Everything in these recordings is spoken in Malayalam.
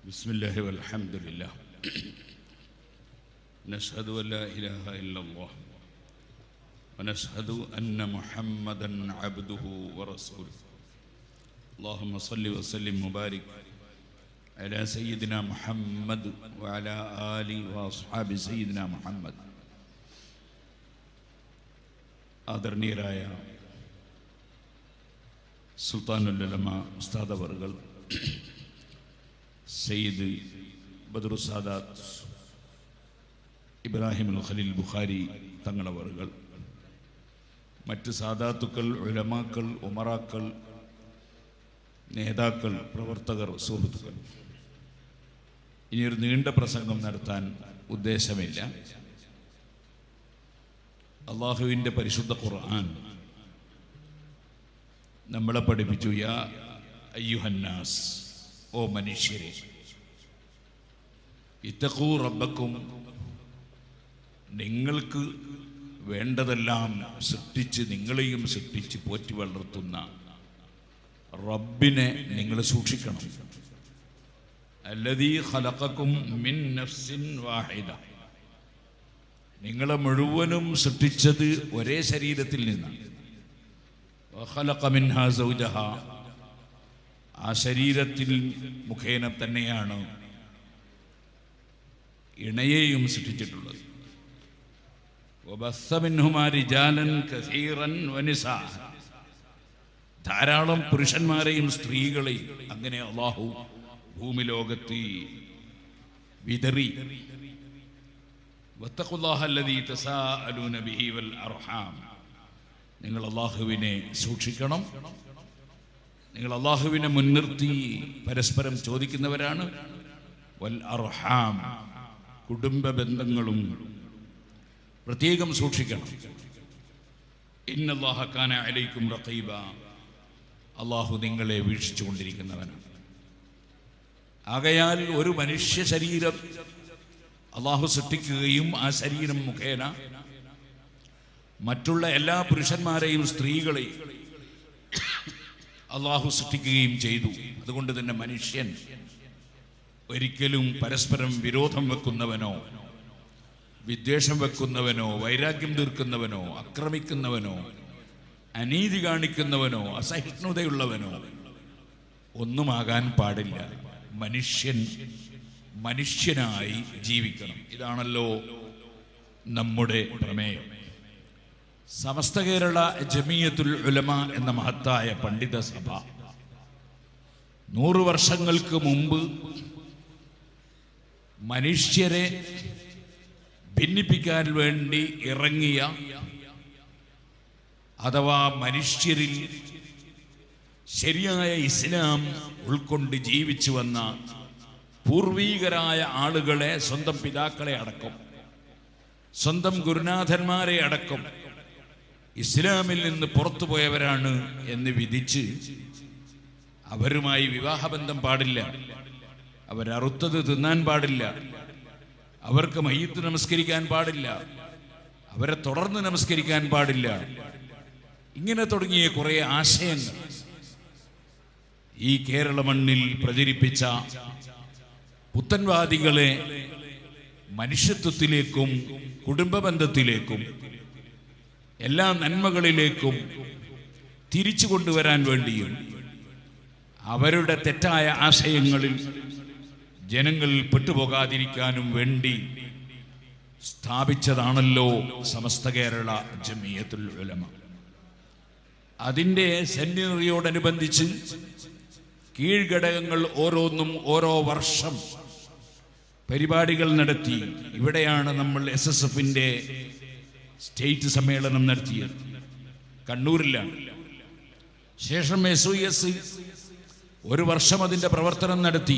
بسم الله والحمد لله نشهد أن لا إله إلا الله ونشهد أن محمدا عبده ورسوله اللهم صل وسلم وبارك على سيدنا محمد وعلى آله وأصحاب سيدنا محمد. ആദരണീയരായ സുൽത്താനുൽ ഉലമ ഉസ്താദ് അവർകൾ, സയ്യിദ് ബദറു സാദാത്ത് ഇബ്രാഹിം അൽ ഖലീൽ ബുഖാരി തങ്ങളവറുകൾ, മറ്റ് സാദാത്തുക്കൾ, ഉലമാക്കൾ, ഉമറാക്കൾ, നേതാക്കൾ, പ്രവർത്തകർ, സുഹൃത്തുക്കൾ, ഇനിയൊരു നീണ്ട പ്രസംഗം നടത്താൻ ഉദ്ദേശമില്ല. അള്ളാഹുവിൻ്റെ പരിശുദ്ധ ഖുർആൻ നമ്മളെ പഠിപ്പിച്ചു, യാ അയ്യുഹന്നാസ്, ഓ മനുഷ്യരെ, ഇത്തഖൂ റബ്ബക്കും, നിങ്ങൾക്ക് വേണ്ടതെല്ലാം സൃഷ്ടിച്ച് നിങ്ങളെയും സൃഷ്ടിച്ച് പോറ്റി വളർത്തുന്ന റബ്ബിനെ നിങ്ങൾ സൂക്ഷിക്കണം. അല്ലദീ ഖലഖക്കും മിൻ നഫ്സിൻ വാഹിദ, നിങ്ങളെ മുഴുവനും സൃഷ്ടിച്ചത് ഒരേ ശരീരത്തിൽ നിന്നാണ്. വഖലഖ മിൻഹാ സൗജഹാ, ആ ശരീരത്തിൽ മുഖേന തന്നെയാണ് ഇണയെയും സൃഷ്ടിച്ചിട്ടുള്ളത്. വബസ്സ മിൻഹുമാ റിജാലൻ കസീറൻ വനിസാ, ധാരാളം പുരുഷന്മാരെയും സ്ത്രീകളെയും അങ്ങനെ അല്ലാഹു ഭൂമി ലോകത്ത് വിതറി. വത്തഖുല്ലാഹ അല്ലദീ തസാഅലൂന ബിഹി വൽ അർഹാം, നിങ്ങൾ അല്ലാഹുവിനെ സൂക്ഷിക്കണം. നിങ്ങൾ അല്ലാഹുവിനെ മുൻനിർത്തി പരസ്പരം ചോദിക്കുന്നവരാണ്. വൽ അർഹാം, കുടുംബ ബന്ധങ്ങളും പ്രത്യേകം സൂക്ഷിക്കണം. ഇന്നല്ലാഹ കാന അലൈക്കും റഖീബ, അല്ലാഹു നിങ്ങളെ വീക്ഷിച്ചുകൊണ്ടിരിക്കുന്നവനാണ്. ആകയാൽ ഒരു മനുഷ്യ ശരീരം അല്ലാഹു സൃഷ്ടിക്കുകയും ആ ശരീരം മുഖേന മറ്റുള്ള എല്ലാ പുരുഷന്മാരെയും സ്ത്രീകളെയും അല്ലാഹു സൃഷ്ടിക്കുകയും ചെയ്തു. അതുകൊണ്ട് തന്നെ മനുഷ്യൻ ഒരിക്കലും പരസ്പരം വിരോധം വെക്കുന്നവനോ വിദ്വേഷം വെക്കുന്നവനോ വൈരാഗ്യം തീർക്കുന്നവനോ ആക്രമിക്കുന്നവനോ അനീതി കാണിക്കുന്നവനോ അസഹിഷ്ണുതയുള്ളവനോ ഒന്നുമാകാൻ പാടില്ല. മനുഷ്യൻ മനുഷ്യനായി ജീവിക്കണം. ഇതാണല്ലോ നമ്മുടെ പ്രമേയം. സമസ്ത കേരള ജമിയത്തുൽ ഉലമ എന്ന മഹത്തായ പണ്ഡിത സഭ 100 വർഷങ്ങൾക്ക് മുമ്പ് മനുഷ്യരെ ഭിന്നിപ്പിക്കാൻ വേണ്ടി ഇറങ്ങിയ, അഥവാ മനുഷ്യരിൽ ശരിയായ ഇസ്ലാം ഉൾക്കൊണ്ട് ജീവിച്ചു വന്ന പൂർവീകരായ ആളുകളെ, സ്വന്തം പിതാക്കളെ അടക്കം, സ്വന്തം ഗുരുനാഥന്മാരെ അടക്കം ഇസ്ലാമിൽ നിന്ന് പുറത്തുപോയവരാണ് എന്ന് വിധിച്ച് അവരുമായി വിവാഹബന്ധം പാടില്ല, അവരറുത്തത് തിന്നാൻ പാടില്ല, അവർക്ക് മയ്യിത്ത് നമസ്കരിക്കാൻ പാടില്ല, അവരെ തുടർന്ന് നമസ്കരിക്കാൻ പാടില്ല, ഇങ്ങനെ തുടങ്ങിയ കുറെ ആശയങ്ങൾ ഈ കേരള മണ്ണിൽ പ്രചരിപ്പിച്ച പുത്തൻവാദികളെ മനുഷ്യത്വത്തിലേക്കും കുടുംബ ബന്ധത്തിലേക്കും എല്ലാ നന്മകളിലേക്കും തിരിച്ചു കൊണ്ടുവരാൻ വേണ്ടിയും അവരുടെ തെറ്റായ ആശയങ്ങളിൽ ജനങ്ങൾ പെട്ടുപോകാതിരിക്കാനും വേണ്ടി സ്ഥാപിച്ചതാണല്ലോ സമസ്ത കേരള ജമിയത്തുൽ ഉലമ. അതിൻ്റെ സെന്റിനറിയോടനുബന്ധിച്ച് കീഴ്ഘടകങ്ങൾ ഓരോന്നും ഓരോ വർഷം പരിപാടികൾ നടത്തി. ഇവിടെയാണ് നമ്മൾ SSFന്റെ സ്റ്റേറ്റ് സമ്മേളനം നടത്തിയത്, കണ്ണൂരിലാണ്. ശേഷം SOS 1 വർഷം അതിൻ്റെ പ്രവർത്തനം നടത്തി.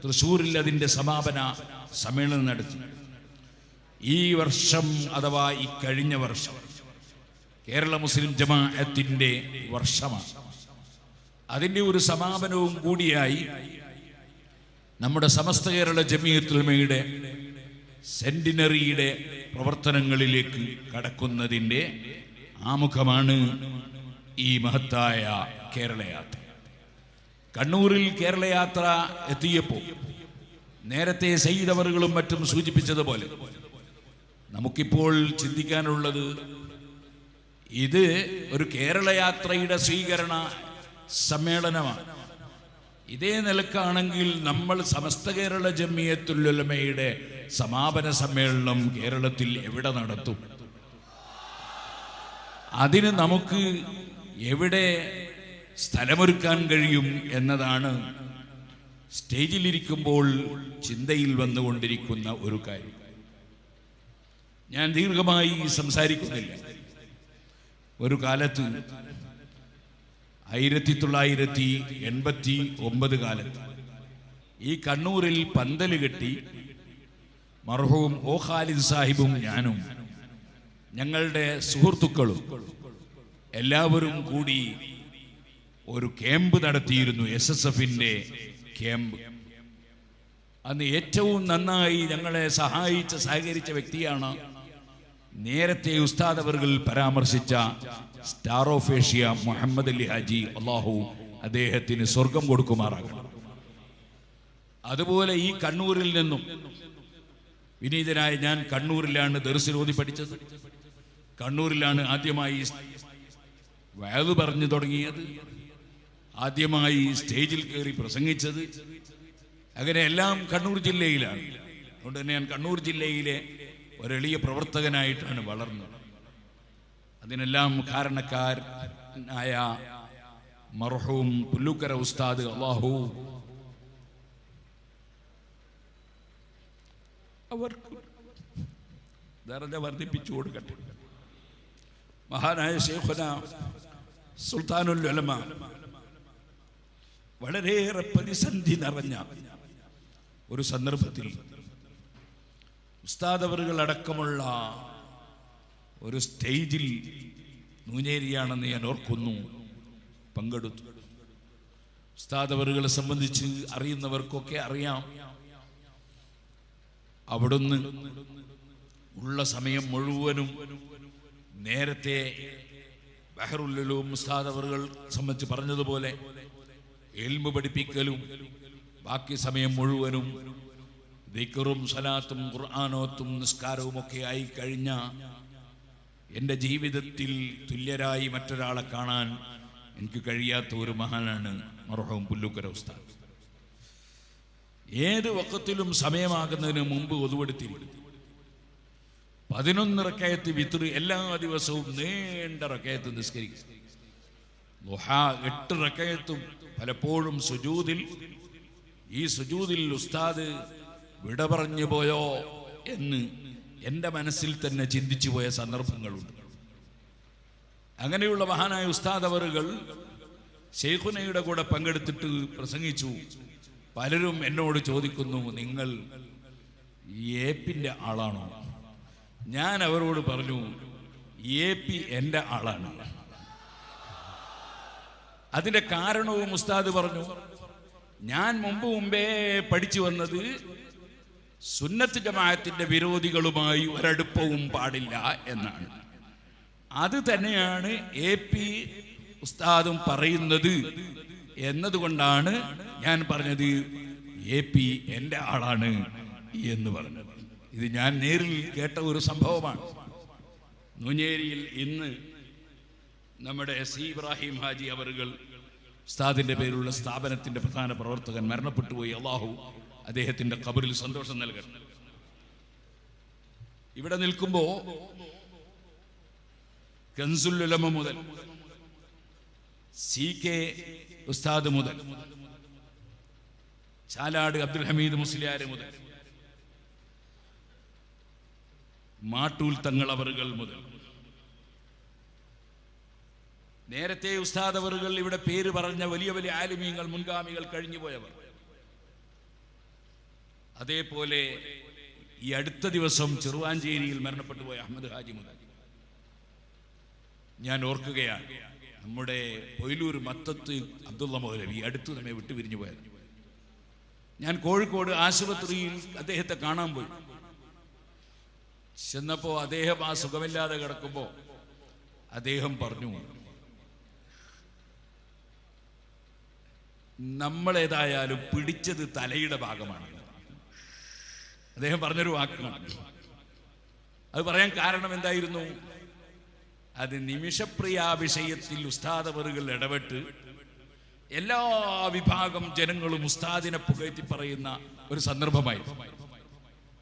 തൃശ്ശൂരിൽ അതിൻ്റെ സമാപന സമ്മേളനം നടത്തി. ഈ വർഷം, അഥവാ ഈ കഴിഞ്ഞ വർഷം, കേരള മുസ്ലിം ജമാഅത്തിൻ്റെ വർഷമാണ്. അതിൻ്റെ ഒരു സമാപനവും കൂടിയായി നമ്മുടെ സമസ്ത കേരള ജമിയത്തുൽ ഉലമയുടെ സെന്റിനറിയുടെ പ്രവർത്തനങ്ങളിലേക്ക് കടക്കുന്നതിൻ്റെ ആമുഖമാണ് ഈ മഹത്തായ കേരളയാത്ര. കണ്ണൂരിൽ കേരളയാത്ര എത്തിയപ്പോൾ നേരത്തെ സയ്യിദ് അവറുകളും മറ്റും സൂചിപ്പിച്ചതുപോലെ നമുക്കിപ്പോൾ ചിന്തിക്കാനുള്ളത്, ഇത് ഒരു കേരള യാത്രയുടെ സ്വീകരണ സമ്മേളനമാണ്. ഇതേ നിലക്കാണെങ്കിൽ നമ്മൾ സമസ്ത കേരള ജമിയത്തുൽ ഉലമയുടെ സമാപന സമ്മേളനം കേരളത്തിൽ എവിടെ നടത്തും? അതിന് നമുക്ക് എവിടെ സ്ഥലമൊരുക്കാൻ കഴിയും എന്നതാണ് സ്റ്റേജിലിരിക്കുമ്പോൾ ചിന്തയിൽ വന്നുകൊണ്ടിരിക്കുന്ന ഒരു കാര്യം. ഞാൻ ദീർഘമായി സംസാരിക്കുന്നില്ല. ഒരു കാലത്ത് 1989 കാലത്ത് ഈ കണ്ണൂരിൽ പന്തല് കെട്ടി മർഹൂം ഓ ഖാലിദ് സാഹിബും ഞാനും ഞങ്ങളുടെ സുഹൃത്തുക്കളും എല്ലാവരും കൂടി ഒരു ക്യാമ്പ് നടത്തിയിരുന്നു, SSFന്റെ ക്യാമ്പ്. അന്ന് ഏറ്റവും നന്നായി ഞങ്ങളെ സഹകരിച്ച വ്യക്തിയാണ് നേരത്തെ ഉസ്താദ് അവർകൾ പരാമർശിച്ച star of Asia Muhammad Ali Haji, അള്ളാഹു അദ്ദേഹത്തിന് സ്വർഗം കൊടുക്കുമാറാകണം. അതുപോലെ ഈ കണ്ണൂരിൽ നിന്നും വിനീതനായ ഞാൻ കണ്ണൂരിലാണ് ദർസിൽ ഓതി പഠിച്ചത്. കണ്ണൂരിലാണ് ആദ്യമായി വഅദ് പറഞ്ഞു തുടങ്ങിയത്, ആദ്യമായി സ്റ്റേജിൽ കയറി പ്രസംഗിച്ചത്. അങ്ങനെ എല്ലാം കണ്ണൂർ ജില്ലയിലാണ്. അതുകൊണ്ട് തന്നെ ഞാൻ കണ്ണൂർ ജില്ലയിലെ ഒരെളിയ പ്രവർത്തകനായിട്ടാണ് വളർന്നത്. അതിനെല്ലാം കാരണക്കാരനായ മർഹൂം പുല്ലൂക്കര ഉസ്താദ്, അല്ലാഹു അവർക്ക് ദർജ വർദ്ധിപ്പിച്ചു കൊടുക്കട്ടെ. മഹാനായ ശൈഖുന സുൽത്താനുൽ ഉലമ വളരെയേറെ പ്രതിസന്ധി നിറഞ്ഞ ഒരു സന്ദർഭത്തിൽ ഉസ്താദ് അവറുകൾ അടക്കമുള്ള ഒരു സ്റ്റേജിൽ നൂഞ്ഞേരിയാണെന്ന് ഞാൻ ഓർക്കുന്നു പങ്കെടുത്തു. ഉസ്താദ് അവറുകളെ സംബന്ധിച്ച് അറിയുന്നവർക്കൊക്കെ അറിയാം, അവിടുന്ന് ഉള്ള സമയം മുഴുവനും നേരത്തെ ബഹറുൽ ഉലൂം ഉസ്താദ് അവറുകൾ സംബന്ധിച്ച് പറഞ്ഞതുപോലെ ഇൽമു പഠിപ്പിക്കലും ബാക്കി സമയം മുഴുവനും ദിക്റും സലാത്തും ഖുർആനോത്തും നിസ്കാരവും ഒക്കെ ആയി കഴിഞ്ഞ എൻ്റെ ജീവിതത്തിൽ തുല്യരായി മറ്റൊരാളെ കാണാൻ എനിക്ക് കഴിയാത്ത ഒരു മഹാനാണ് മർഹൂം പുല്ലൂക്കര ഉസ്താദ്. ഏത് വഖത്തിലും സമയമാകുന്നതിന് മുമ്പ് ഒതുവെടുത്തിരിക്കും. 11 റകഅത്ത് വിത്ർ എല്ലാ ദിവസവും നീണ്ട റകഅത്ത് നിസ്കരിക്കും. ദുഹാ 8 റകഅത്തും പലപ്പോഴും സുജൂദിൽ, ഈ സുജൂദിൽ ഉസ്താദ് വിട പറഞ്ഞു പോയോ എന്ന് എൻ്റെ മനസ്സിൽ തന്നെ ചിന്തിച്ചു പോയ സന്ദർഭങ്ങളുണ്ട്. അങ്ങനെയുള്ള മഹാനായ ഉസ്താദ് അവറുകൾ ശൈഖുനയുടെ കൂടെ പങ്കെടുത്തിട്ട് പ്രസംഗിച്ചു. പലരും എന്നോട് ചോദിക്കുന്നു, നിങ്ങൾ ഏപ്പിൻ്റെ ആളാണോ? ഞാൻ അവരോട് പറഞ്ഞു, AP എൻ്റെ ആളാണ്. അതിൻ്റെ കാരണവും ഉസ്താദ് പറഞ്ഞു, ഞാൻ മുമ്പേ പഠിച്ചു വന്നത് സുന്നത്ത് ജമാഅത്തിന്റെ വിരോധികളുമായി ഒരടുപ്പവും പാടില്ല എന്നാണ്. അത് തന്നെയാണ് AP ഉസ്താദും പറയുന്നത് എന്നതുകൊണ്ടാണ് ഞാൻ പറഞ്ഞത് AP എൻ്റെ ആളാണ് എന്ന് പറഞ്ഞത്. ഇത് ഞാൻ നേരിൽ കേട്ട ഒരു സംഭവമാണ്. നൂഞ്ഞേരിയിൽ ഇന്ന് നമ്മുടെ SC ഇബ്രാഹിം ഹാജി അവറുകൾ ഉസ്താദിന്റെ പേരുള്ള സ്ഥാപനത്തിന്റെ പ്രധാന പ്രവർത്തകൻ മരണപ്പെട്ടുപോയി. അള്ളാഹു അദ്ദേഹത്തിന്റെ ഖബറിൽ സന്തോഷം നൽകണം. ഇവിടെ നിൽക്കുമ്പോ കൻസുൽ ഉലമ മുതൽ CK ഉസ്താദ് മുതൽ ചാലാട് അബ്ദുൽ ഹമീദ് മുസ്ലിയാർ മുതൽ മാട്ടൂൽ തങ്ങൾ അവറുകൾ മുതൽ നേരത്തെ ഉസ്താദ് അവറുകൾ ഇവിടെ പേര് പറഞ്ഞ വലിയ വലിയ ആലിമീങ്ങൾ, മുൻഗാമികൾ, കഴിഞ്ഞുപോയവർ. അതേപോലെ ഈ അടുത്ത ദിവസം ചെറുവാഞ്ചേരിയിൽ മരണപ്പെട്ടു പോയ അഹമ്മദ് ഹാജി മുതൽ ഞാൻ ഓർക്കുകയാണ്. നമ്മുടെ പൊയിലൂർ മത്തത്ത് അബ്ദുള്ള മൗലവി അടുത്ത് നമ്മെ വിട്ടുപിരിഞ്ഞു പോയത്. ഞാൻ കോഴിക്കോട് ആശുപത്രിയിൽ അദ്ദേഹത്തെ കാണാൻ പോയി. ചെന്നപ്പോ അദ്ദേഹം ആ സുഖമില്ലാതെ കിടക്കുമ്പോ അദ്ദേഹം പറഞ്ഞു, നമ്മളേതായാലും പിടിച്ചത് തലയുടെ ഭാഗമാണ്. അദ്ദേഹം പറഞ്ഞൊരു വാക്കാണ്. അത് പറയാൻ കാരണം എന്തായിരുന്നു? അത് നിമിഷപ്രിയ വിഷയത്തിൽ ഉസ്താദ് അവറുകൾ ഇടപെട്ട് എല്ലാ വിഭാഗം ജനങ്ങളും ഉസ്താദിനെ പുകഴ്ത്തി പറയുന്ന ഒരു സന്ദർഭമായിരുന്നു.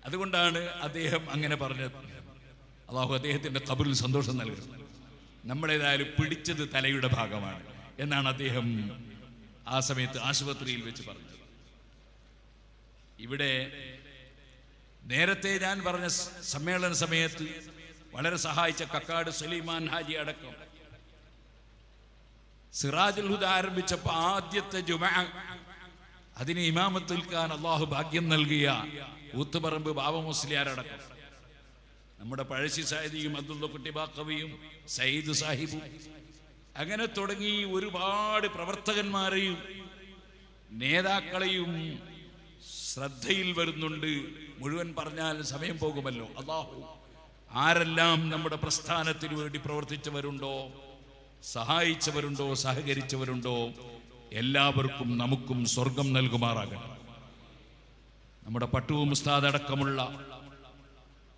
അതുകൊണ്ടാണ് അദ്ദേഹം അങ്ങനെ പറഞ്ഞത്. അല്ലാഹു അദ്ദേഹത്തിന്റെ ഖബറിൽ സന്തോഷം നൽകുന്നത്. നമ്മളേതായാലും പിടിച്ചത് തലയുടെ ഭാഗമാണ് എന്നാണ് അദ്ദേഹം ആ സമയത്ത് ആശുപത്രിയിൽ വെച്ച് പറഞ്ഞത്. ഇവിടെ നേരത്തെ ഞാൻ പറഞ്ഞ സമ്മേളന സമയത്ത് വളരെ സഹായിച്ച കക്കാട് സുലൈമാൻ ഹാജി അടക്കം സിറാജുൽ ഹുദ ആരംഭിച്ചപ്പോൾ ആദ്യത്തെ ജുമഅ അതിന് ഇമാമത്ത് നിൽക്കാൻ അള്ളാഹു ഭാഗ്യം നൽകിയ ഊത്തുപറമ്പ് ബാബ മുസ്ലിയാരടക്കം നമ്മുടെ പഴശ്ശി സാഹിദിയും അബ്ദുള്ള കുട്ടി ബാക്കവിയും സയ്യിദ് സാഹിബും അങ്ങനെ തുടങ്ങി ഒരുപാട് പ്രവർത്തകന്മാരെയും നേതാക്കളെയും ശ്രദ്ധയിൽ വരുന്നുണ്ട്. മുഴുവൻ പറഞ്ഞാൽ സമയം പോകുമല്ലോ. അല്ലാഹു ആരെല്ലാം നമ്മുടെ പ്രസ്ഥാനത്തിന് വേണ്ടി പ്രവർത്തിച്ചവരുണ്ടോ, സഹായിച്ചവരുണ്ടോ, സഹകരിച്ചവരുണ്ടോ, എല്ലാവർക്കും നമുക്കും സ്വർഗം നൽകുമാറാകണം. നമ്മുടെ പട്ടുവും ഉസ്താദ് അടക്കമുള്ള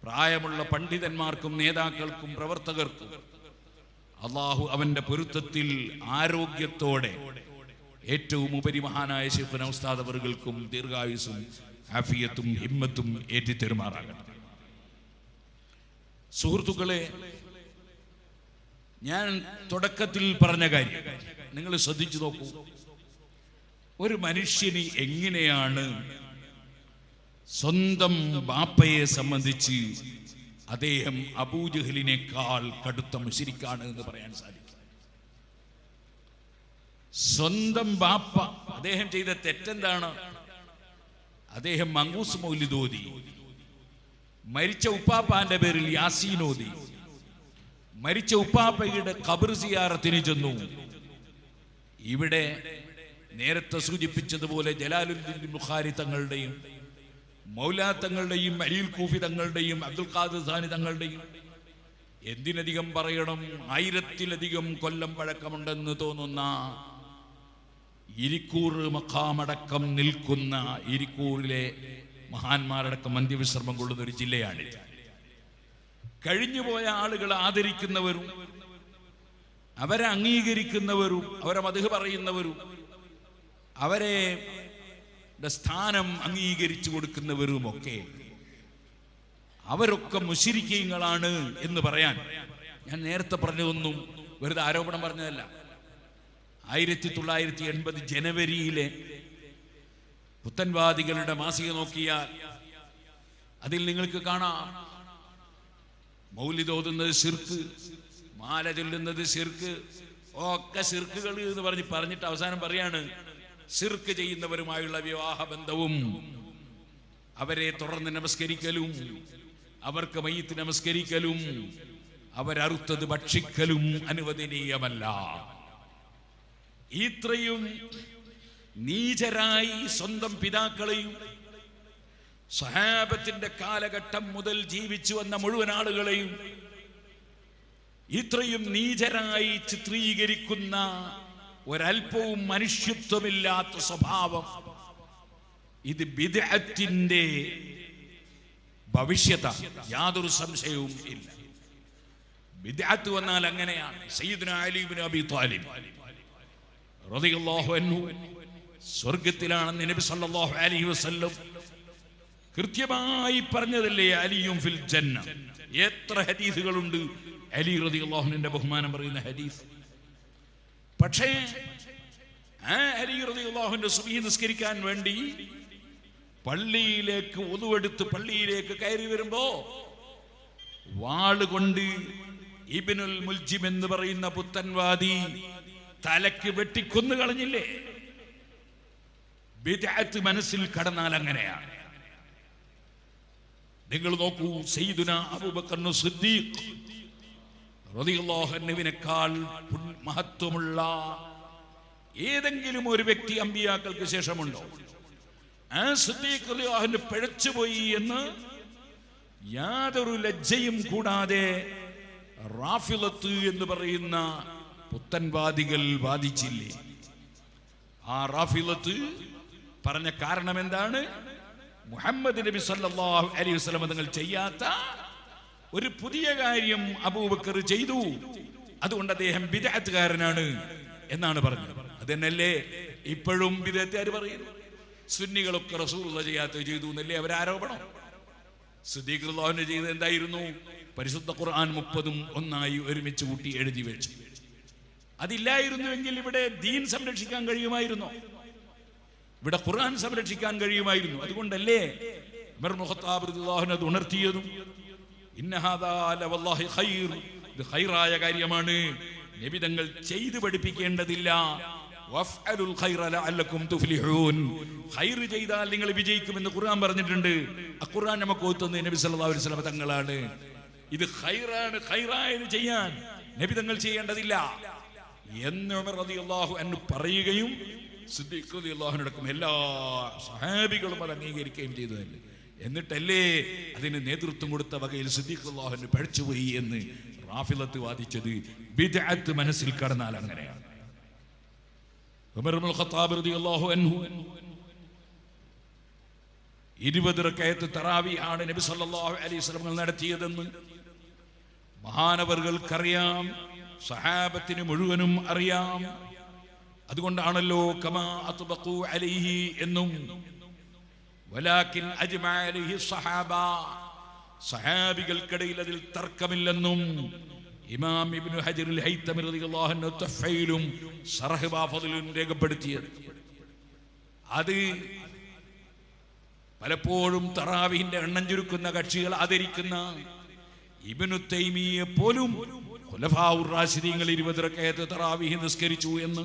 പ്രായമുള്ള പണ്ഡിതന്മാർക്കും നേതാക്കൾക്കും പ്രവർത്തകർക്കും അള്ളാഹു അവന്റെ പൊരുത്തത്തിൽ ആരോഗ്യത്തോടെ ഏറ്റവും ഉപരി മഹാനായ ശൈഖുനാ ഉസ്താദ് അവറുകൾക്കും ദീർഘായുസ്സും ആഫിയത്തും ഹിമ്മത്തും ഏറ്റിത്തരുമാറാകണം. സുഹൃത്തുക്കളെ, ഞാൻ തുടക്കത്തിൽ പറഞ്ഞ കാര്യം നിങ്ങൾ ശ്രദ്ധിച്ചു നോക്കൂ. ഒരു മനുഷ്യന് എങ്ങനെയാണ് സ്വന്തം ബാപ്പയെ സംബന്ധിച്ച് അദ്ദേഹം അബൂജഹലിനേക്കാൾ കടുത്ത മുശ്രിക്കാണ് എന്ന് പറയാൻ സാധിക്കും? സ്വന്തം ബാപ്പ അദ്ദേഹം ചെയ്ത തെറ്റെന്താണ്? അദ്ദേഹം മങ്കൂസ് മൗലിദ് ഓതി, മരിച്ച ഉപ്പാപ്പാന്റെ പേരിൽ യാസീൻ ഓതി, മരിച്ച ഉപ്പാപ്പയുടെ ഖബർ സിയാറത്തിന് ചെന്നു. ഇവിടെ നേരത്തെ സൂചിപ്പിച്ചതുപോലെ ജലാലുദ്ദീൻ ബുഖാരി തങ്ങളുടെയും മൗലാ തങ്ങളുടെയും അലീൽ കൂഫി തങ്ങളുടെയും അബ്ദുൽ ഖാദിർ സാനി തങ്ങളുടെയും എന്തിനധികം പറയണം 1000-ലധികം കൊല്ലം പഴക്കമുണ്ടെന്ന് തോന്നുന്ന ഇരിക്കൂർ മഖാമടക്കം നിൽക്കുന്ന ഇരിക്കൂറിലെ മഹാന്മാരടക്കം അന്ത്യവിശ്രമം കൊള്ളുന്ന ഒരു ജില്ലയാണ്. കഴിഞ്ഞുപോയ ആളുകളെ ആദരിക്കുന്നവരും അവരെ അംഗീകരിക്കുന്നവരും അവരെ മദ്ഹ് പറയുന്നവരും അവരെ സ്ഥാനം അംഗീകരിച്ചു കൊടുക്കുന്നവരുമൊക്കെ അവരൊക്കെ മുശ്രിക്കീങ്ങളാണ് എന്ന് പറയാൻ ഞാൻ നേരത്തെ പറഞ്ഞതൊന്നും വെറുതെ ആരോപണം പറഞ്ഞതല്ല. 1980 ജനുവരിയിലെ പുത്തൻവാദികളുടെ മാസിക നോക്കിയാൽ അതിൽ നിങ്ങൾക്ക് കാണാം മൗലിദ് ഓതുന്നത് ശിർക്ക്, മാല ചൊല്ലുന്നത് ശിർക്ക്, ഒക്കെ ശിർക്കുകൾ എന്ന് പറഞ്ഞിട്ട് അവസാനം പറയാണ് ശിർക്ക് ചെയ്യുന്നവരുമായുള്ള വിവാഹ ബന്ധവും അവരെ തുടർന്ന് നമസ്കരിക്കലും അവർക്ക് മയ്യിത്ത് നമസ്കരിക്കലും അവരറുത്തത് ഭക്ഷിക്കലും അനുവദനീയമല്ല. ഇത്രയും നീചരായി സ്വന്തം പിതാക്കളെയും സ്വഹാബത്തിന്റെ കാലഘട്ടം മുതൽ ജീവിച്ചു വന്ന മുഴുവൻ ആളുകളെയും ഇത്രയും നീചരായി ചിത്രീകരിക്കുന്ന ഒരൽപ്പവും മനുഷ്യത്വമില്ലാത്ത സ്വഭാവം, ഇത് ബിദ്അത്തിന്റെ ഭവിഷ്യത്താണ്, യാതൊരു സംശയവും ഇല്ല. ബിദ്അത്ത് വന്നാൽ അങ്ങനെയാണ്. സയ്യിദുനാ അലി ഇബ്നു അബീ ത്വാലിബ് റളിയല്ലാഹു അൻഹു സ്വർഗ്ഗത്തിലാണെന്ന് നബി സല്ലല്ലാഹു അലൈഹി വസല്ലം കൃത്യമായി പറഞ്ഞതല്ലേ? അലിയും ഫിൽ ജന്ന. എത്ര ഹദീസുകളുണ്ട് അലി റളിയല്ലാഹു അൻഹുവിന്റെ ബഹുമാനം പറയുന്ന ഹദീസ്. പക്ഷേ ആ അലി റളിയല്ലാഹു അൻഹു സുബ്ഹി നിസ്കരിക്കാൻ വേണ്ടി പള്ളിയിലേക്ക് ഒതുവെടുത്ത് പള്ളിയിലേക്ക് കയറി വരുമ്പോ വാളുകൊണ്ട് ഇബ്നുൽ മുൽജിം എന്ന് പറയുന്ന പുത്തൻവാദി തലക്ക് വെട്ടിക്കൊന്നു കളഞ്ഞില്ലേ? ബിദ്അത്ത് മനസ്സിൽ കടന്നാൽ അങ്ങനെയാണ്. നിങ്ങൾ നോക്കൂ, സയ്യിദുനാ അബൂബക്കർ സിദ്ദീഖ് റളിയല്ലാഹു അൻഹുവിനേക്കാൾ മഹത്വമുള്ള ഏതെങ്കിലും ഒരു വ്യക്തി അമ്പിയാക്കൾക്ക് ശേഷമുണ്ടോ? ആ സിദ്ദീഖ് റളിയല്ലാഹു അൻഹു പിഴച്ചുപോയി എന്ന് യാതൊരു ലജ്ജയും കൂടാതെ റാഫിളത്ത് എന്ന് പറയുന്ന പുത്തൻവാദികൾ വാദിച്ചില്ലേ? ആ റാഫിളത്ത് പറഞ്ഞ കാരണം എന്താണ്? മുഹമ്മദ് നബി സല്ലല്ലാഹു അലൈഹി വസല്ലം തങ്ങൾ ചെയ്യാത്ത ഒരു പുതിയ കാര്യം അബൂബക്കർ ചെയ്തു, അതുകൊണ്ട് അദ്ദേഹം ബിദ്അത്തുകാരനാണ് എന്നാണ് പറഞ്ഞത്. അതന്നല്ലേ ഇപ്പോഴും ബിദ്അത്തുകാർ പറയുന്നു. സുന്നികളൊക്കെ റസൂലുള്ളാഹി ചെയ്യാത്തത് ചെയ്തു എന്നല്ലേ അവരെ ആരോപണം. സിദ്ദീഖ് റളിയല്ലാഹു ചെയ്തത് എന്തായിരുന്നു? പരിശുദ്ധ ഖുർആൻ 30 ഒന്നായി ഒരുമിച്ച് കൂട്ടി എഴുതി വെച്ചു. അതില്ലായിരുന്നുവെങ്കിൽ ഇവിടെ ദീൻ സംരക്ഷിക്കാൻ കഴിയുമായിരുന്നോ? ഇവിടെ ഖുർആൻ സംരക്ഷിക്കാൻ കഴിയുമായിരുന്നു. അതുകൊണ്ടല്ലേ ഉമർ ഇബ്നു ഖത്താബ് റളിയല്ലാഹു അൻഹു അത് ഉണർത്തിയതും ഇന്ന ഹാദാ ലവല്ലാഹി ഖൈർ, ഇത് ഖൈറായ കാര്യമാണ്, നബി തങ്ങൾ ചെയ്തു പഠിപ്പിക്കേണ്ടതില്ല. വഫ്അലുൽ ഖൈറ ലഅല്ലകും തുഫ്ലിഹൂൻ, ഖൈർ ചെയ്താൽ നിങ്ങൾ വിജയിക്കുമെന്ന് ഖുർആൻ പറഞ്ഞിട്ടുണ്ട്. ആ ഖുർആൻ നമുക്ക് ഓതുന്നത് നബി സല്ലല്ലാഹു അലൈഹി വസല്ലം തങ്ങളാണ്. ഇത് ഖൈറാണ്, ഖൈറായത് ചെയ്യാൻ നബി തങ്ങൾ ചെയ്യേണ്ടതില്ല എന്ന് ഉമർ റളിയല്ലാഹു അൻഹു പറയുകയും സിദ്ദീഖ് റളിയല്ലാഹു അൻഹു അടക്കം എല്ലാ സ്വഹാബികളും അത് അംഗീകരിക്കുകയും ചെയ്തതല്ലേ. എന്നിട്ടല്ലേ അതിന് നേതൃത്വം കൊടുത്ത വകയിൽ സിദ്ദീഖ് റളിയല്ലാഹു അൻഹു പഴിച്ചുപോയി എന്ന് റാഫിളത്ത് വാദിച്ചത്. ബിദ്അത്ത് മനസ്സിൽ കടന്നാൽ അങ്ങനെയാണ്. ഉമർ ഇബ്നുൽ ഖത്താബ് റളിയല്ലാഹു അൻഹു 20 റക്അത്ത് തറാവീഹ് ആണ് നബി സല്ലല്ലാഹു അലൈഹി വസല്ലം നടത്തിയതെന്ന് മഹാനവർകൾക്കറിയാം, സഹാബത്തിന് മുഴുവനും അറിയാം. അതുകൊണ്ടാണല്ലോ കമാ അത്ബഖു അലൈഹി എന്നും വലാകിൻ അജ്മഅ അലൈഹി സഹാബ, സഹാബികൾക്കിടയിൽ അതിൽ തർക്കമില്ലെന്നും ഇമാം ഇബ്നു ഹജർ അൽ ഹൈതമി റളിയല്ലാഹു അൻഹു തഫ്ഈലും ശർഹ് ഫളിലും രേഖപ്പെടുത്തിയത്. അത് പലപ്പോഴും തറാവീഹിന്റെ എണ്ണം ചുരുക്കുന്ന കക്ഷികൾ ആദരിക്കുന്ന ഇബ്നു തൈമിയ്യ പോലും ഖുലഫാഉർ റാഷിദീങ്ങൾ 20 റക്അത്ത് തറാവീഹ് നിസ്കരിച്ചു എന്ന്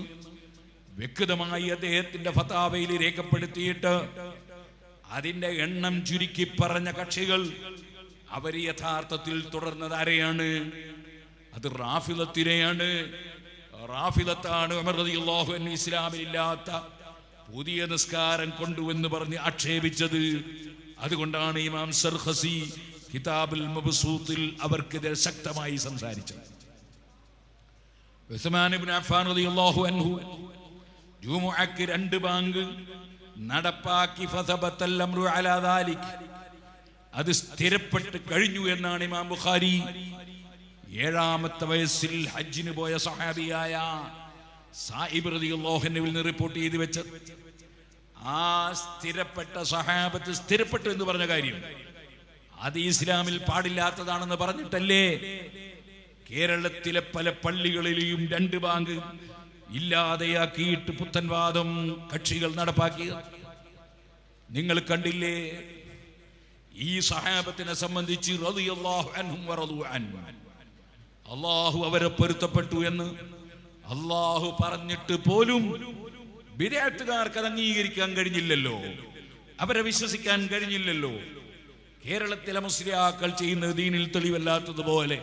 വ്യക്തമായി അദ്ദേഹത്തിന്റെ ഫതാവയിൽ രേഖപ്പെടുത്തിയിട്ട് അതിന്റെ എണ്ണം ചുരുക്കി പറഞ്ഞ കക്ഷികൾ അവർ യഥാർത്ഥത്തിൽ തുടർന്നത് ആരെയാണ്? അത് റാഫിളത്തിനെയാണ്. റാഫിളത്താണ് ഉമർ റളിയല്ലാഹു അൻഹു ഇസ്ലാമിലില്ലാത്ത പുതിയ നിസ്കാരം കൊണ്ടുവന്ന് പറഞ്ഞ് ആക്ഷേപിച്ചത്. അതുകൊണ്ടാണ് ഇമാം സർഖസി കിതാബുൽ മബ്സൂത്തിൽ അവർക്കെതിരെ ശക്തമായി സംസാരിച്ചത്. ഉസ്മാൻ ഇബ്നു അഫ്ഫാൻ റളിയല്ലാഹു അൻഹു ജുമുഅക്ക് 2 ബാങ്ക് നടപ്പാക്കി ഫസബത്തൽ അംറു അലാ ദാലിക്, അത് സ്ഥിരപ്പെട്ട് കഴിഞ്ഞു എന്നാണ് ഇമാം ബുഖാരി 7ാമത്തെ വയസ്സിൽ ഹജ്ജിന് പോയ സഹാബിയായ സായിബ് റളിയല്ലാഹു അൻഹുവിൽ നിന്ന് റിപ്പോർട്ട് ചെയ്തു വെച്ചത്. ആ സ്ഥിരപ്പെട്ട സഹാബത്ത് സ്ഥിരപ്പെട്ടു എന്ന് പറഞ്ഞ കാര്യം അത് ഇസ്ലാമിൽ പാടില്ലാത്തതാണെന്ന് പറഞ്ഞിട്ടല്ലേ കേരളത്തിലെ പല പള്ളികളിലെയും 2 ബാങ്ക് ഇല്ലാതെയാക്കിയിട്ട് പുത്തൻവാദം കക്ഷികൾ നടപ്പാക്കിയത്. നിങ്ങൾ കണ്ടില്ലേ? ഈ സഹാബത്തിനെ സംബന്ധിച്ച് റളിയല്ലാഹു അൻഹും വറളു അൻഹു, അല്ലാഹു അവരെ പൊരുത്തപ്പെട്ടു എന്ന് അല്ലാഹു പറഞ്ഞിട്ട് പോലും ബിദ്അത്തുകാർക്ക് അത് അംഗീകരിക്കാൻ കഴിഞ്ഞില്ലല്ലോ, അവരെ വിശ്വസിക്കാൻ കഴിഞ്ഞില്ലല്ലോ. കേരളത്തിലെ മുസ്ലിയാക്കൾ ചെയ്യുന്നത് ദീനിൽ തെളിവല്ലാത്തതുപോലെ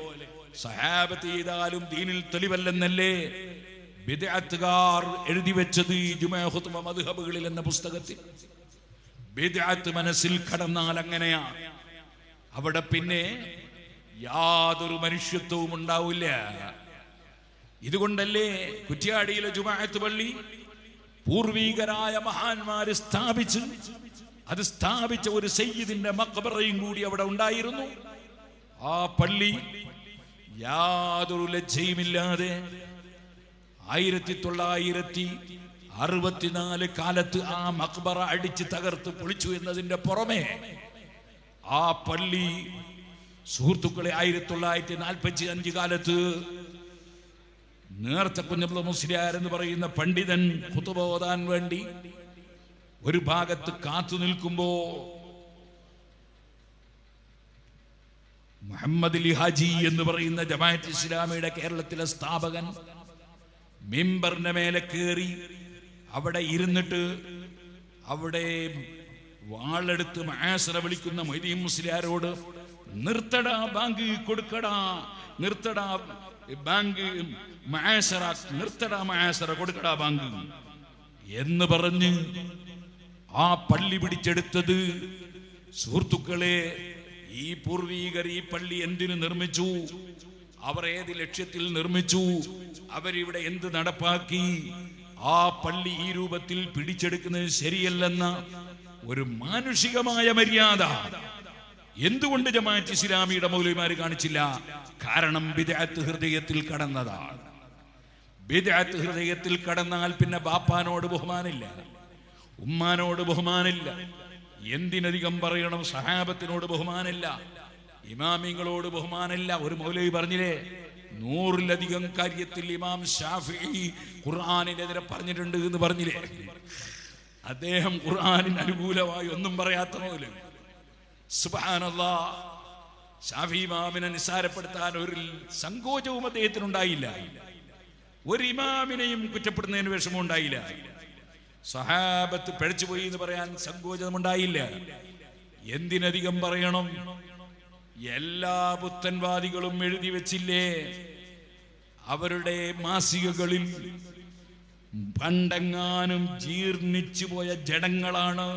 സഹാബത്ത് ചെയ്താലും ദീനിൽ തെളിവല്ലെന്നല്ലേ ബിദ്അത്തുകാർ എഴുതി വെച്ചത് ജുമുഅ ഖുത്ബ മദ്ഹബുകളിൽ എന്ന പുസ്തകത്തിൽ. ബിദ്അത്ത് മനസ്സിൽ കടന്നാൽ അങ്ങനെയാണ്. അവിടെ പിന്നെ യാതൊരു മനുഷ്യത്വവും ഉണ്ടാവില്ല. ഇതുകൊണ്ടല്ലേ കുറ്റ്യാടിയിലെ ജുമുഅത്ത് പള്ളി പൂർവീകരായ മഹാന്മാര് സ്ഥാപിച്ച്, അത് സ്ഥാപിച്ച ഒരു സയ്യിദിന്റെ മഖബറയും കൂടി അവിടെ ഉണ്ടായിരുന്നു. ആ പള്ളി യാതൊരു ലജ്ജയുമില്ലാതെ 1964 കാലത്ത് ആ മഖബറ അടിച്ച് തകർത്ത് പൊളിച്ചു എന്നതിന്റെ പുറമെ ആ പള്ളി സുഹൃത്തുക്കളെ 1945 കാലത്ത് നേർത്ത കുഞ്ഞബ്ദുൽ മുസ്ലിയാർ എന്ന് പറയുന്ന പണ്ഡിതൻ ഖുതുബ ഓതാൻ വേണ്ടി ഒരു ഭാഗത്ത് കാത്തു നിൽക്കുമ്പോ മുഹമ്മദ് അലി ഹാജി എന്ന് പറയുന്ന ജമാഅത്ത് ഇസ്ലാമിയുടെ കേരളത്തിലെ സ്ഥാപകൻ മിമ്പറിന്റെ മേലെ കയറി അവിടെ ഇരുന്നിട്ട് അവിടെ വാളെടുത്ത് മആസറ വിളിക്കുന്ന മൊയ്തീൻ മുസ്ലിയാരോട് നിർത്തടാ ബാങ്ക് കൊടുക്കടാ, നിർത്തടാ ബാങ്ക് മആസറ, നിർത്തടാ മആസറ കൊടുക്കടാ ബാങ്ക് എന്ന് പറഞ്ഞ് ആ പള്ളി പിടിച്ചെടുത്തത്. സുഹൃത്തുക്കളെ, ഈ പൂർവീകർ ഈ പള്ളി എന്തിനു നിർമ്മിച്ചു? അവർ ഏത് ലക്ഷ്യത്തിൽ നിർമ്മിച്ചു? അവരിവിടെ എന്ത് നടപ്പാക്കി? ആ പള്ളി ഈ രൂപത്തിൽ പിടിച്ചെടുക്കുന്നത് ശരിയല്ലെന്ന ഒരു മാനുഷികമായ മര്യാദ എന്തുകൊണ്ട് ജമാഅത്ത് ഇസ്ലാമിയുടെ മൗലവിമാർ കാണിച്ചില്ല? കാരണം ബിദ്അത്ത് ഹൃദയത്തിൽ കടന്നതാണ്. ബിദ്അത്ത് ഹൃദയത്തിൽ കടന്നാൽ പിന്നെ ബാപ്പാനോട് ബഹുമാനില്ല, ഉമ്മാനോട് ബഹുമാനില്ല, എന്തിനധികം പറയണം സഹാബത്തിനോട് ബഹുമാനില്ല, ഇമാമിങ്ങളോട് ബഹുമാനില്ല. ഒരു മൗലവി പറഞ്ഞില്ലേ, 100-ലധികം കാര്യത്തിൽ ഇമാം ശാഫിഈ ഖുർആനിനെതിരെ പറഞ്ഞിട്ടുണ്ട് എന്ന് പറഞ്ഞില്ലേ? അദ്ദേഹം ഖുർആനിന് അനുകൂലമായി ഒന്നും പറയാത്ത മൗലവി. സുബ്ഹാനല്ലാഹ്, ശാഫിഈ ഇമാമിനെ നിസ്സാരപ്പെടുത്താൻ ഒരു സങ്കോചവും അദ്ദേഹത്തിനുണ്ടായില്ല. ഒരു ഇമാമിനെയും കുറ്റപ്പെടുന്നതിന് വിഷമം ഉണ്ടായില്ല. സഹാബത്ത് പിഴച്ചുപോയി എന്ന് പറയാൻ സങ്കോചമുണ്ടായില്ല. എന്തിനധികം പറയണം, എല്ലാ പുത്തൻവാദികളും എഴുതി വെച്ചില്ലേ അവരുടെ മാസികകളിൽ, പണ്ടെങ്ങാനും ജീർണിച്ചു പോയ ജഡങ്ങളാണ്,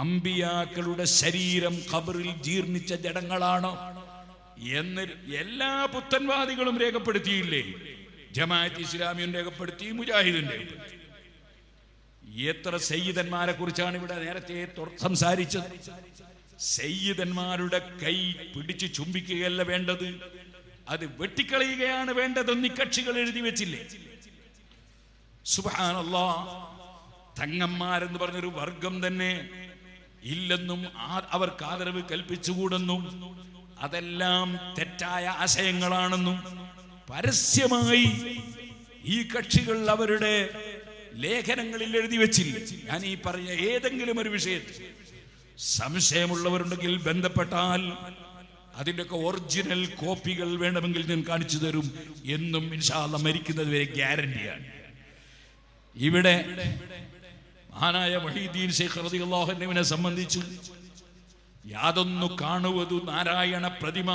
അമ്പിയാക്കളുടെ ശരീരം ഖബറിൽ ജീർണിച്ച ജഡങ്ങളാണ് എന്ന് എല്ലാ പുത്തൻവാദികളും രേഖപ്പെടുത്തിയില്ലേ? ജമാഅത്ത് ഇസ്ലാമിയും രേഖപ്പെടുത്തി, മുജാഹിദും രേഖപ്പെടുത്തി. എത്ര സയ്യിദന്മാരെ കുറിച്ചാണ് ഇവിടെ നേരത്തെ സംസാരിച്ചത്? സയ്യിദന്മാരുടെ കൈ പിടിച്ചു ചുംബിക്കുകയല്ല വേണ്ടത്, അത് വെട്ടിക്കളയുകയാണ് വേണ്ടതെന്ന് ഈ കക്ഷികൾ എഴുതി വെച്ചില്ലേ? സുബ്ഹാനല്ലാഹ്, തങ്ങന്മാരെന്ന് പറഞ്ഞൊരു വർഗം തന്നെ ഇല്ലെന്നും അവർക്ക് ആദരവ് കൽപ്പിച്ചുകൂടെന്നും അതെല്ലാം തെറ്റായ ആശയങ്ങളാണെന്നും പരസ്യമായി ഈ കക്ഷികൾ അവരുടെ ലേഖനങ്ങളിൽ എഴുതി വെച്ചില്ല. ഞാൻ ഈ പറഞ്ഞ ഏതെങ്കിലും ഒരു വിഷയത്തിൽ സംശയമുള്ളവരുണ്ടെങ്കിൽ ബന്ധപ്പെട്ടാൽ അതിൻ്റെയൊക്കെ ഒറിജിനൽ കോപ്പികൾ വേണമെങ്കിൽ ഞാൻ കാണിച്ചു തരും എന്നും ഇൻഷാ അല്ലാഹ് മരിക്കുന്നത് വരെ ഗ്യാരണ്ടിയാണ്. ഇവിടെ മഹാനായ മുഹീദ്ദീൻ ശൈഖ് റളിയല്ലാഹു അൻഹുവിനെ സംബന്ധിച്ച് യാതൊന്നു കാണുവതു നാരായണ പ്രതിമ,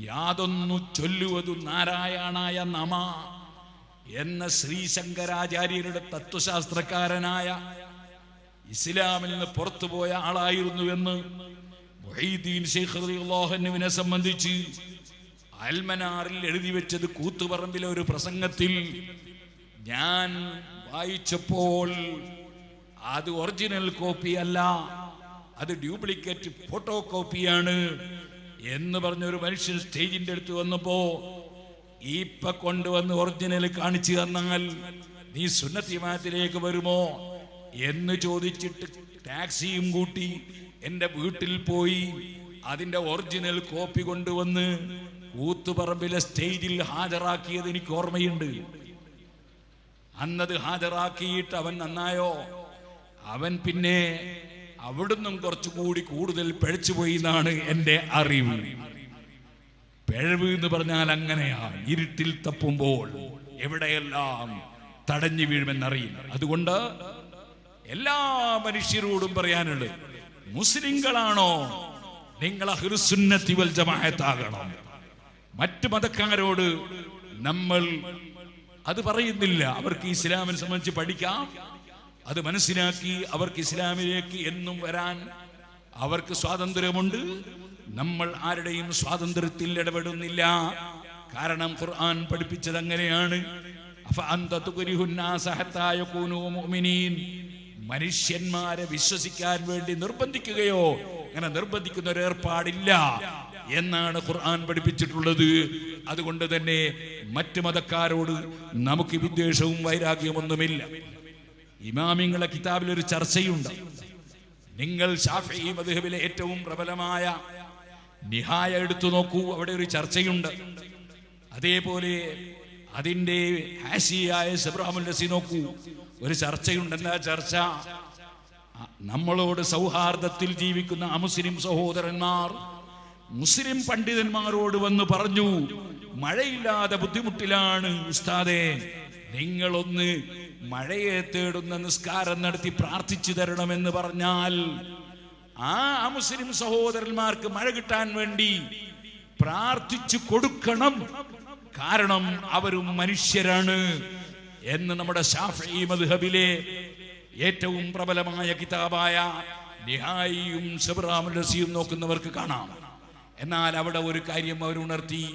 യാതൊന്നു ചൊല്ലുവതു നാരായണായ നമ എന്ന ശ്രീശങ്കരാചാര്യരുടെ തത്വശാസ്ത്രക്കാരനായ, ഇസ്ലാമിൽ നിന്ന് പുറത്തുപോയ ആളായിരുന്നുവെന്ന് മുഹീദ്ദീൻ ശൈഖ് റളിയല്ലാഹു അൻഹുവിനെ സംബന്ധിച്ച് അൽമനാറിൽ എഴുതി വെച്ചത് കൂത്തുപറമ്പിലെ ഒരു പ്രസംഗത്തിൽ ഞാൻ വായിച്ചപ്പോൾ അത് ഒറിജിനൽ കോപ്പി അല്ല, അത് ഡ്യൂപ്ലിക്കേറ്റ് ഫോട്ടോ കോപ്പിയാണ് എന്ന് പറഞ്ഞൊരു മനുഷ്യൻ സ്റ്റേജിന്റെ അടുത്ത് വന്നപ്പോ, ഇപ്പൊ കൊണ്ടുവന്ന് ഒറിജിനൽ കാണിച്ചു തന്നാൽ നീ സുന്നത്ത് ജമാഅത്തിലേക്ക് വരുമോ എന്ന് ചോദിച്ചിട്ട് ടാക്സിയും കൂട്ടി എന്റെ വീട്ടിൽ പോയി അതിന്റെ ഒറിജിനൽ കോപ്പി കൊണ്ടുവന്ന് കൂത്തുപറമ്പിലെ സ്റ്റേജിൽ ഹാജരാക്കിയത് എനിക്ക് ഓർമ്മയുണ്ട്. അന്നത് ഹാജരാക്കിയിട്ട് അവൻ നന്നായോ? അവൻ പിന്നെ അവിടുന്നും കുറച്ചുകൂടി കൂടുതൽ പിഴച്ചുപോയി എന്നാണ് എന്റെ അറിവ്. പിഴവ് എന്ന് പറഞ്ഞാൽ അങ്ങനെയാണ്, ഇരുട്ടിൽ തപ്പുമ്പോൾ എവിടെയെല്ലാം തടഞ്ഞു വീഴുമെന്നറിയില്ല. അതുകൊണ്ട് എല്ലാ മനുഷ്യരോടും പറയാനുള്ളത്, മുസ്ലിങ്ങളാണോ നിങ്ങൾ അഹ്ലുസുന്നത്തി വൽ ജമാഅത്താകണം. മറ്റു മതക്കാരോട് നമ്മൾ അത് പറയുന്നില്ല. അവർക്ക് ഇസ്ലാമിനെ സംബന്ധിച്ച് പഠിക്കാം, അത് മനസ്സിലാക്കി അവർക്ക് ഇസ്ലാമിലേക്ക് എന്നും വരാൻ അവർക്ക് സ്വാതന്ത്ര്യമുണ്ട്. നമ്മൾ ആരുടെയും സ്വാതന്ത്ര്യത്തിൽ ഇടപെടുന്നില്ല. കാരണം ഖുർആൻ പഠിപ്പിച്ചത് അങ്ങനെയാണ്. മനുഷ്യന്മാരെ വിശ്വസിക്കാൻ വേണ്ടി നിർബന്ധിക്കുകയോ, അങ്ങനെ നിർബന്ധിക്കുന്ന ഒരു ഏർപ്പാടില്ല എന്നാണ് ഖുർആൻ പഠിപ്പിച്ചിട്ടുള്ളത്. അതുകൊണ്ട് തന്നെ മറ്റു മതക്കാരോട് നമുക്ക് വിദ്വേഷവും വൈരാഗ്യമൊന്നുമില്ല. ഇമാമിങ്ങളെ കിതാബിൽ ഒരു ചർച്ചയുണ്ട്. നിങ്ങൾ ശാഫിഈ മദ്ഹബിലെ ഏറ്റവും പ്രബലമായ നിഹായ എടുത്തു നോക്കൂ, അവിടെ ഒരു ചർച്ചയുണ്ട്. അതേപോലെ അതിന്റെ ഹാഷിയായ സബ്റാമുൽ നസി നോക്കൂ, ഒരു ചർച്ചയുണ്ട്. എന്താ ചർച്ച? നമ്മളോട് സൗഹാർദ്ദത്തിൽ ജീവിക്കുന്ന അമുസ്ലിം സഹോദരന്മാർ മുസ്ലിം പണ്ഡിതന്മാരോട് വന്ന് പറഞ്ഞു, മഴയില്ലാതെ ബുദ്ധിമുട്ടിലാണ് ഉസ്താദേ, നിങ്ങളൊന്ന് മഴയെ തേടുന്ന നിസ്കാരം നടത്തി പ്രാർത്ഥിച്ചു തരണമെന്ന് പറഞ്ഞാൽ ആ അമുസ്ലിം സഹോദരന്മാർക്ക് മഴ കിട്ടാൻ വേണ്ടി പ്രാർത്ഥിച്ചു കൊടുക്കണം. കാരണം അവരും മനുഷ്യരാണ് എന്ന് നമ്മുടെ ശാഫിഈ മദ്ഹബിലെ ഏറ്റവും പ്രബലമായ കിതാബായ നിഹായിയും സബ്റാമുൽ നസിയും നോക്കുന്നവർക്ക് കാണാം. എന്നാൽ അവിടെ ഒരു കാര്യം അവർ ഉണർത്തി,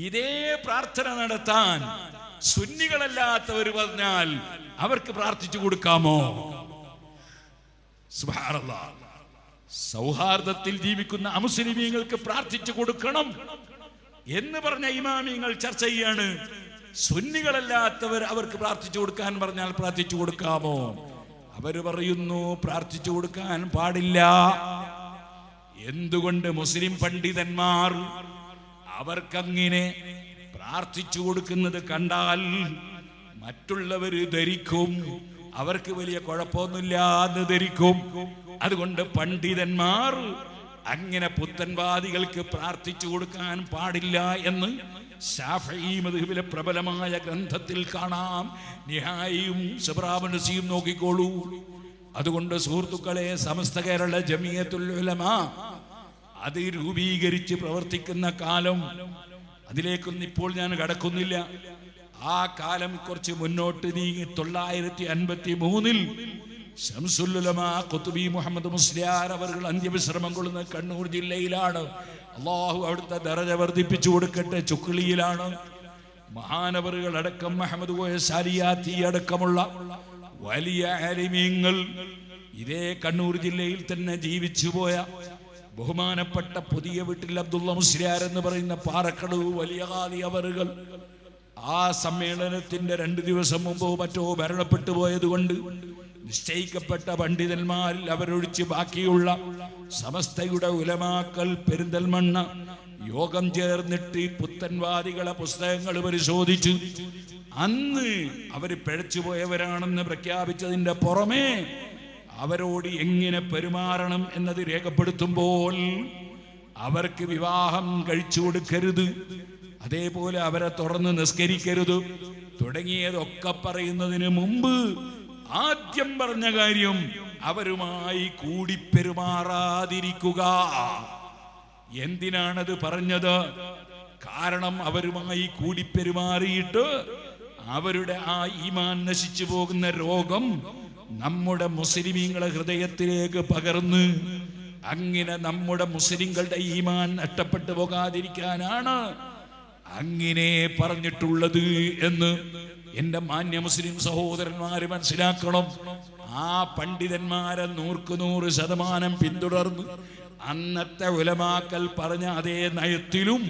ഇതേ പ്രാർത്ഥന നടത്താൻ സുന്നികളല്ലാത്തവർ പറഞ്ഞാൽ അവർക്ക് പ്രാർത്ഥിച്ചു കൊടുക്കാമോ? സുബ്ഹാനല്ലാഹ്. സൗഹാർദ്ദത്തിൽ ജീവിക്കുന്ന അമുസ്ലിമീങ്ങൾക്ക് പ്രാർത്ഥിച്ചു കൊടുക്കണം എന്ന് പറഞ്ഞ ഇമാമിങ്ങൾ ചർച്ച ചെയ്യാണ്. സുന്നികളല്ലാത്തവർ അവർക്ക് പ്രാർത്ഥിച്ചു കൊടുക്കാൻ പറഞ്ഞാൽ പ്രാർത്ഥിച്ചു കൊടുക്കാമോ? അവർ പറയുന്നു പ്രാർത്ഥിച്ചു കൊടുക്കാൻ പാടില്ല. എന്തുകൊണ്ട്? മുസ്ലിം പണ്ഡിതന്മാർ അവർക്കങ്ങനെ പ്രാർത്ഥിച്ചു കൊടുക്കുന്നത് കണ്ടാൽ മറ്റുള്ളവർ ധരിക്കും അവർക്ക് വലിയ കുഴപ്പമൊന്നുമില്ല എന്ന് ധരിക്കും. അതുകൊണ്ട് പണ്ഡിതന്മാർ അങ്ങനെ പുത്തൻവാദികൾക്ക് പ്രാർത്ഥിച്ചു കൊടുക്കാൻ പാടില്ല എന്ന് ശാഫഈ മദ്ഹബിലെ പ്രബലമായ ഗ്രന്ഥത്തിൽ കാണാം. നിഹായിയും സബ്റാബുൻ നസീം നോക്കിക്കോളൂ. അതുകൊണ്ട് സുഹൃത്തുക്കളെ, സമസ്ത കേരള ജമിയത്തുൽ ഉലമാ അത് രൂപീകരിച്ച് പ്രവർത്തിക്കുന്ന കാലം, അതിലേക്കൊന്നും ഇപ്പോൾ ഞാൻ കടക്കുന്നില്ല. ആ കാലം കുറച്ച് മുന്നോട്ട് നീങ്ങി 953 ശംസുൽ ഉലമാ ഖുത്ബി മുഹമ്മദ് മുസ്ലിയാർ അവർ അന്ത്യവിശ്രമം കൊള്ളുന്ന കണ്ണൂർ ജില്ലയിലാണ്. അള്ളാഹു അവിടുത്തെ ദറജ വർദ്ധിപ്പിച്ചു കൊടുക്കട്ടെ. ചുക്ലിയിലാണ്. മഹാനവറുകൾ അടക്കം മുഹമ്മദ് കോയ സാലിയാത്തി അടക്കമുള്ള വലിയ ആലിമീങ്ങൾ ഇതേ കണ്ണൂർ ജില്ലയിൽ തന്നെ ജീവിച്ചു പോയ ബഹുമാനപ്പെട്ട പുതിയ വീട്ടിൽ അബ്ദുള്ള മുസ്ലിയാർ എന്ന് പറയുന്ന പാറക്കടവ് വലിയ ഖാദി അവറുകൾ ആ സമ്മേളനത്തിന്റെ 2 ദിവസം മുമ്പോ മറ്റോ മരണപ്പെട്ടു പോയതുകൊണ്ട് നിശ്ചയിക്കപ്പെട്ട പണ്ഡിതന്മാരിൽ അവരൊഴിച്ച് ബാക്കിയുള്ള സമസ്തയുടെ ഉലമാക്കൾ പെരിന്തൽമണ്ണ യോഗം ചേർന്നിട്ട് പുത്തൻവാദികളെ പുസ്തകങ്ങൾ പരിശോധിച്ച് അന്ന് അവര് പിഴച്ചുപോയവരാണെന്ന് പ്രഖ്യാപിച്ചതിന്റെ പുറമെ അവരോട് എങ്ങനെ പെരുമാറണം എന്നത് രേഖപ്പെടുത്തുമ്പോൾ അവർക്ക് വിവാഹം കഴിച്ചു കൊടുക്കരുത്, അതേപോലെ അവരെ തുറന്ന് നിസ്കരിക്കരുത് തുടങ്ങിയതൊക്കെ പറയുന്നതിന് മുമ്പ് ആദ്യം പറഞ്ഞ കാര്യം അവരുമായി കൂടി പെരുമാറാതിരിക്കുക. എന്തിനാണത് പറഞ്ഞത്? കാരണം അവരുമായി കൂടി പെരുമാറിയിട്ട് അവരുടെ ആ ഈമാൻ നശിച്ചു പോകുന്ന രോഗം നമ്മുടെ മുസ്ലിമീങ്ങളെ ഹൃദയത്തിലേക്ക് പകർന്ന് അങ്ങനെ നമ്മുടെ മുസ്ലിങ്ങളുടെ ഈമാൻ നഷ്ടപ്പെട്ടു പോകാതിരിക്കാനാണ് അങ്ങനെ പറഞ്ഞിട്ടുള്ളത് എന്ന് എന്റെ മാന്യ മുസ്ലിം സഹോദരന്മാര് മനസ്സിലാക്കണം. ആ പണ്ഡിതന്മാരെ 100% പിന്തുടർന്ന് അന്നത്തെ ഉലമാക്കൾ പറഞ്ഞ അതേ നയത്തിലും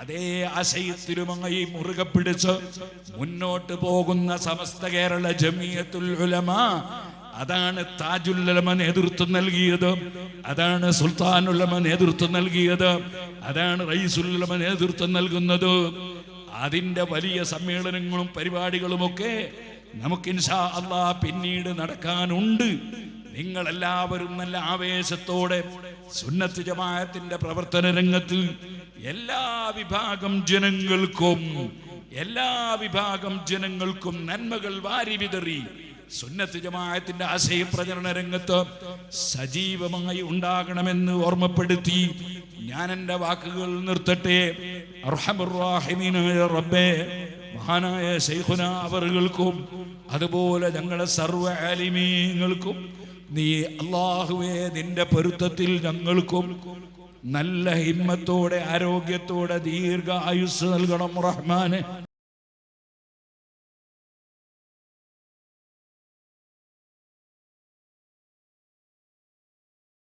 അതേ ആശയത്തിലുമായി മുറുകെ പിടിച്ച് മുന്നോട്ട് പോകുന്ന സമസ്ത കേരള ജമിയത്തുൽ ഉലമാ, അതാണ് താജുൽ ഉലമ നേതൃത്വം നൽകിയത്, അതാണ് സുൽത്താനുൽ ഉലമ നേതൃത്വം നൽകിയത്, അതാണ് റഈസുൽ ഉലമ നേതൃത്വം നൽകുന്നത്. അതിന്റെ വലിയ സമ്മേളനങ്ങളും പരിപാടികളുമൊക്കെ നമുക്ക് ഇൻഷാ അല്ലാഹ് പിന്നീട് നടക്കാനുണ്ട്. നിങ്ങളെല്ലാവരും നല്ല ആവേശത്തോടെ സുന്നത്ത് ജമാഅത്തിന്റെ പ്രവർത്തന രംഗത്ത് എല്ലാ വിഭാഗം ജനങ്ങൾക്കും നന്മകൾ വാരി വിതറി സുന്നത്ത് ജമാഅത്തിന്റെ ആശയ പ്രചരണ രംഗത്ത് സജീവമായി ഉണ്ടാകണമെന്ന് ഓർമ്മപ്പെടുത്തി ഞാൻ എൻ്റെ വാക്കുകൾ നിർത്തട്ടെ. അർഹമുർ റഹീമീനായ റബ്ബേ, മഹാനായ ശൈഖുനാ അവറുകൾക്കും അതുപോലെ ഞങ്ങളെ സർവ്വ ആലിമീങ്ങൾക്കും നീ അല്ലാഹുവേ നിന്റെ പൊരുത്തത്തിൽ ഞങ്ങൾക്കും നല്ല ഹിമ്മത്തോടെ ആരോഗ്യത്തോടെ ദീർഘ ആയുസ് നൽകണം റഹ്മാനെ.